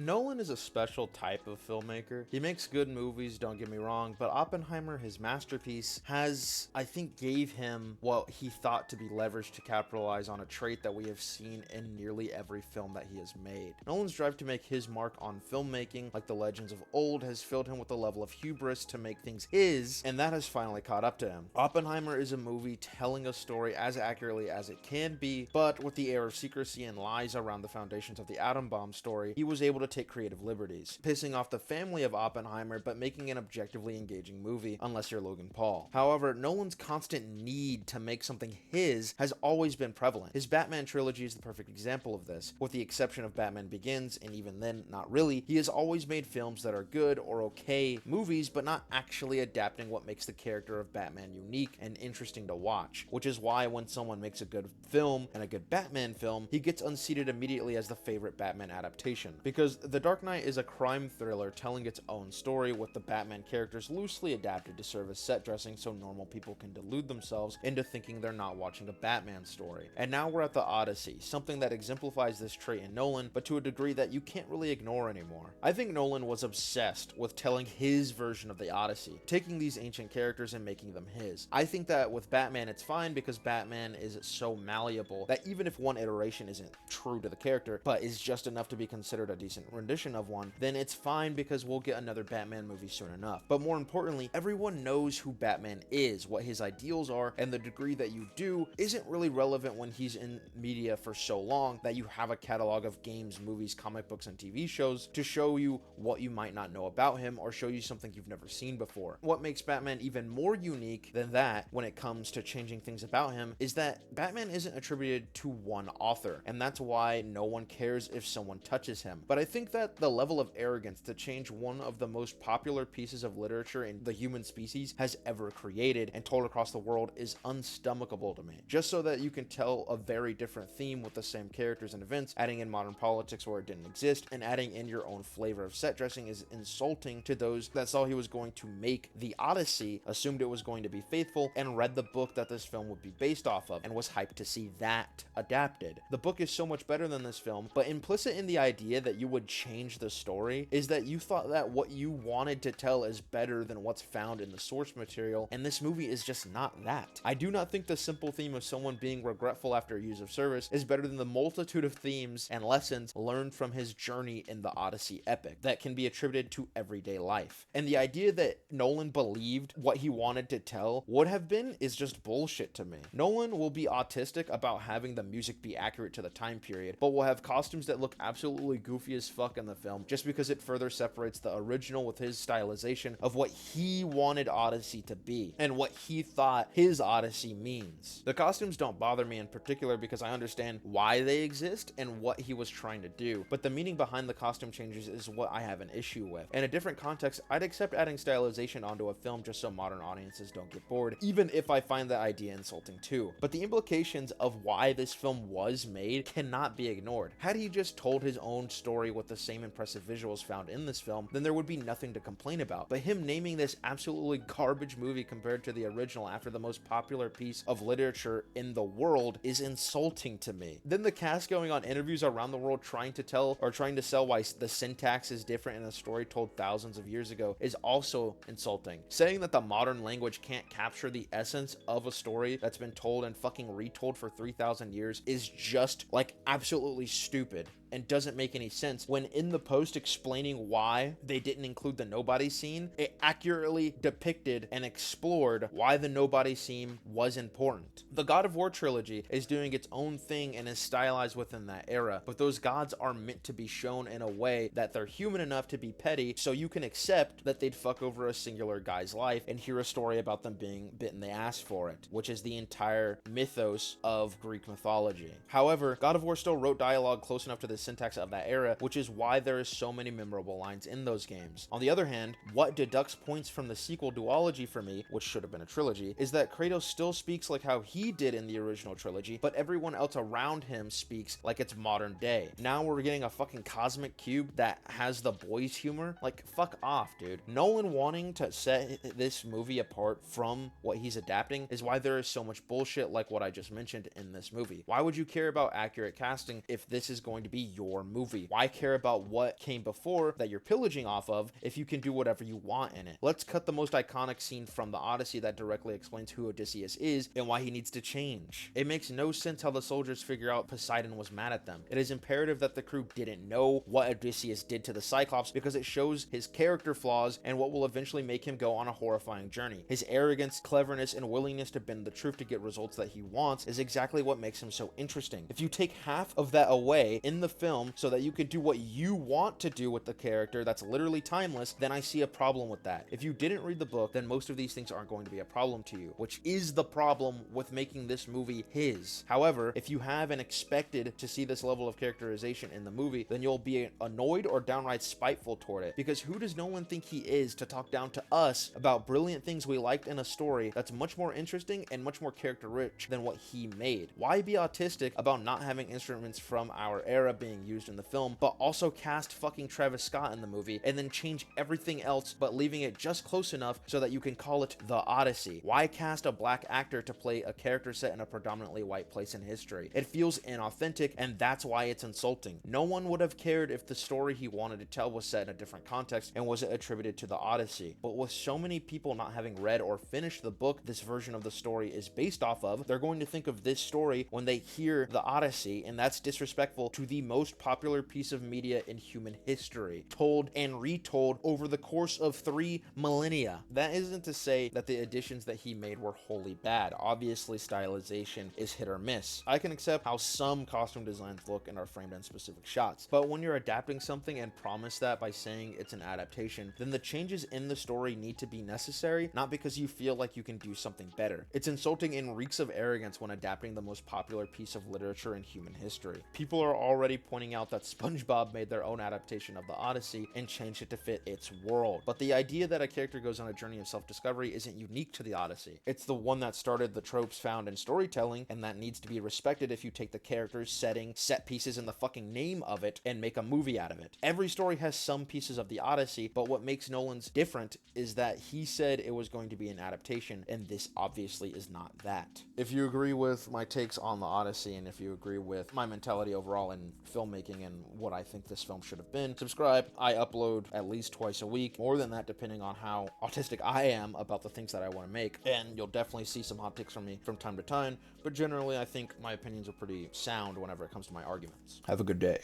Nolan is a special type of filmmaker. He makes good movies, don't get me wrong, but Oppenheimer, his masterpiece, has, I think, gave him what he thought to be leverage to capitalize on a trait that we have seen in nearly every film that he has made. Nolan's drive to make his mark on filmmaking, like the legends of old, has filled him with a level of hubris to make things his, and that has finally caught up to him. Oppenheimer is a movie telling a story as accurately as it can be, but with the air of secrecy and lies around the foundations of the atom bomb story, he was able to take creative liberties, pissing off the family of Oppenheimer but making an objectively engaging movie, unless you're Logan Paul. However, Nolan's constant need to make something his has always been prevalent. His Batman trilogy is the perfect example of this. With the exception of Batman Begins, and even then, not really, he has always made films that are good or okay movies, but not actually adapting what makes the character of Batman unique and interesting to watch, which is why when someone makes a good film and a good Batman film, he gets unseated immediately as the favorite Batman adaptation, because The Dark Knight is a crime thriller telling its own story with the Batman characters loosely adapted to serve as set dressing so normal people can delude themselves into thinking they're not watching a Batman story. And now we're at the Odyssey, something that exemplifies this trait in Nolan, but to a degree that you can't really ignore anymore. I think Nolan was obsessed with telling his version of the Odyssey, taking these ancient characters and making them his. I think that with Batman it's fine because Batman is so malleable that even if one iteration isn't true to the character, but is just enough to be considered a decent rendition of one, then it's fine because we'll get another Batman movie soon enough. But more importantly, everyone knows who Batman is, what his ideals are, and the degree that you do isn't really relevant when he's in media for so long that you have a catalog of games, movies, comic books, and TV shows to show you what you might not know about him or show you something you've never seen before. What makes Batman even more unique than that when it comes to changing things about him is that Batman isn't attributed to one author, and that's why no one cares if someone touches him. But I think that the level of arrogance to change one of the most popular pieces of literature in the human species has ever created and told across the world is unstomachable to me. Just so that you can tell a very different theme with the same characters and events, adding in modern politics where it didn't exist, and adding in your own flavor of set dressing is insulting to those that saw he was going to make the Odyssey, assumed it was going to be faithful, and read the book that this film would be based off of, and was hyped to see that adapted. The book is so much better than this film, but implicit in the idea that you would change the story is that you thought that what you wanted to tell is better than what's found in the source material, and this movie is just not that. I do not think the simple theme of someone being regretful after years of service is better than the multitude of themes and lessons learned from his journey in the Odyssey epic that can be attributed to everyday life. And the idea that Nolan believed what he wanted to tell would have been is just bullshit to me. Nolan will be autistic about having the music be accurate to the time period, but will have costumes that look absolutely goofy as fuck in the film just because it further separates the original with his stylization of what he wanted Odyssey to be and what he thought his Odyssey means. The costumes don't bother me in particular because I understand why they exist and what he was trying to do, but the meaning behind the costume changes is what I have an issue with. In a different context, I'd accept adding stylization onto a film just so modern audiences don't get bored, even if I find the idea insulting too. But the implications of why this film was made cannot be ignored. Had he just told his own story with the same impressive visuals found in this film, then there would be nothing to complain about. But him naming this absolutely garbage movie compared to the original after the most popular piece of literature in the world is insulting to me. Then the cast going on interviews around the world trying to sell why the syntax is different in a story told thousands of years ago is also insulting. Saying that the modern language can't capture the essence of a story that's been told and fucking retold for 3,000 years is just like absolutely stupid and doesn't make any sense when in the post explaining why they didn't include the nobody scene, it accurately depicted and explored why the nobody scene was important. The God of War trilogy is doing its own thing and is stylized within that era, but those gods are meant to be shown in a way that they're human enough to be petty so you can accept that they'd fuck over a singular guy's life and hear a story about them being bitten the ass for it, which is the entire mythos of Greek mythology. However, God of War still wrote dialogue close enough to the syntax of that era, which is why there is so many memorable lines in those games. On the other hand, what deducts points from the sequel duology for me, which should have been a trilogy, is that Kratos still speaks like how he did in the original trilogy, but everyone else around him speaks like it's modern day. Now we're getting a fucking cosmic cube that has the boys humor. Like, fuck off, dude. Nolan wanting to set this movie apart from what he's adapting is why there is so much bullshit like what I just mentioned in this movie. Why would you care about accurate casting if this is going to be your movie? Why care about what came before that you're pillaging off of if you can do whatever you want in it? Let's cut the most iconic scene from the Odyssey that directly explains who Odysseus is and why he needs to change. It makes no sense how the soldiers figure out Poseidon was mad at them. It is imperative that the crew didn't know what Odysseus did to the Cyclops because it shows his character flaws and what will eventually make him go on a horrifying journey. His arrogance, cleverness, and willingness to bend the truth to get results that he wants is exactly what makes him so interesting. If you take half of that away in the film so that you could do what you want to do with the character that's literally timeless, then I see a problem with that. If you didn't read the book, then most of these things aren't going to be a problem to you, which is the problem with making this movie his. However, if you have and expected to see this level of characterization in the movie, then you'll be annoyed or downright spiteful toward it, because who does Nolan think he is to talk down to us about brilliant things we liked in a story that's much more interesting and much more character rich than what he made? Why be autistic about not having instruments from our era being used in the film, but also cast fucking Travis Scott in the movie and then change everything else but leaving it just close enough so that you can call it the Odyssey? Why cast a black actor to play a character set in a predominantly white place in history? It feels inauthentic, and that's why it's insulting. No one would have cared if the story he wanted to tell was set in a different context and was attributed to the Odyssey. But with so many people not having read or finished the book this version of the story is based off of, they're going to think of this story when they hear the Odyssey, and that's disrespectful to the most popular piece of media in human history, told and retold over the course of 3 millennia. That isn't to say that the additions that he made were wholly bad. Obviously, stylization is hit or miss. I can accept how some costume designs look and are framed in specific shots, but when you're adapting something and promise that by saying it's an adaptation, then the changes in the story need to be necessary, not because you feel like you can do something better. It's insulting and reeks of arrogance when adapting the most popular piece of literature in human history. People are already pointing out that SpongeBob made their own adaptation of the Odyssey and changed it to fit its world. But the idea that a character goes on a journey of self-discovery isn't unique to the Odyssey. It's the one that started the tropes found in storytelling, and that needs to be respected if you take the characters, setting, set pieces, and the fucking name of it and make a movie out of it. Every story has some pieces of the Odyssey, but what makes Nolan's different is that he said it was going to be an adaptation, and this obviously is not that. If you agree with my takes on the Odyssey, and if you agree with my mentality overall in filmmaking and what I think this film should have been, subscribe. I upload at least twice a week, more than that depending on how autistic I am about the things that I want to make, and you'll definitely see some hot takes from me from time to time, but generally I think my opinions are pretty sound whenever it comes to my arguments. Have a good day.